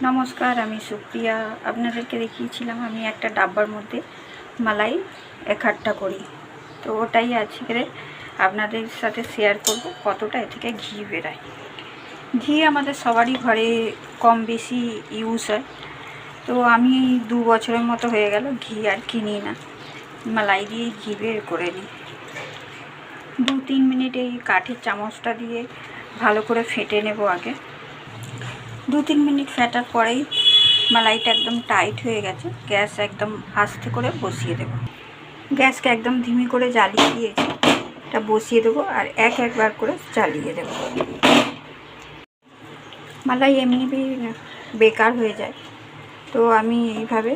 নমস্কার, আমি সুপ্রিয়া। আপনাদেরকে দেখিয়েছিলাম আমি একটা ডাব্বার মধ্যে মালাই একাট্টা করি, তো ওটাই আজকে আপনাদের সাথে শেয়ার করব কতটা এ থেকে ঘি বেরায়। ঘি আমাদের সবারই ঘরে কম বেশি ইউজ হয়, তো আমি 2 বছরের মতো হয়ে গেল ঘি আর কিনি না, মালাই দিয়ে ঘি বের করে নিই। 2-3 মিনিট এই কাঠের চামচটা দিয়ে ভালো করে ফেটে নেব। আগে 2-3 মিনিট ফেটার পরেই মালাইটা একদম টাইট হয়ে গেছে। গ্যাস একদম আস্তে করে বসিয়ে দেব। গ্যাসকে একদম ধিমি করে জ্বালিয়ে দিয়েছি, এটা বসিয়ে দেবো আর একবার করে চালিয়ে দেব। মালাই এমনি বেকার হয়ে যায়, তো আমি এইভাবে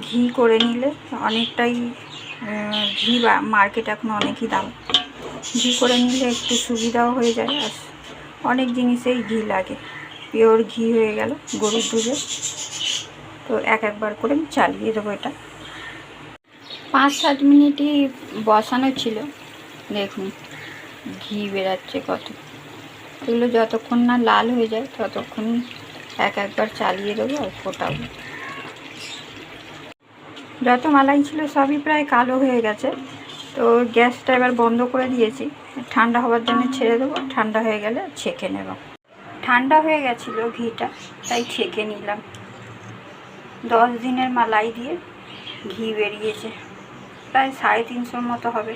ঘি করে নিলে অনেকটাই ঘি বা মার্কেট এখন অনেকই দাম, ঘি করে নিলে একটু সুবিধাও হয়ে যায়। আর অনেক জিনিসেই ঘি লাগে, পিওর ঘি হয়ে গেল গরুর দুধে। তো একবার করে আমি চালিয়ে দেবো। এটা 5-7 মিনিটই বসানো ছিল, দেখুন ঘি বেরাচ্ছে কত। এগুলো যতক্ষণ না লাল হয়ে যায় ততক্ষণ একবার চালিয়ে দেবো আর ফোটাবো। যত মালাই ছিল সবই প্রায় কালো হয়ে গেছে, তো গ্যাসটা এবার বন্ধ করে দিয়েছি। ঠান্ডা হওয়ার জন্য ছেড়ে দেবো, ঠান্ডা হয়ে গেলে ছেঁকে নেব। ঠান্ডা হয়ে গেছিলো ঘিটা, তাই ছেঁকে নিলাম। 10 দিনের মালাই দিয়ে ঘি বেরিয়েছে, প্রায় 350 মতো হবে।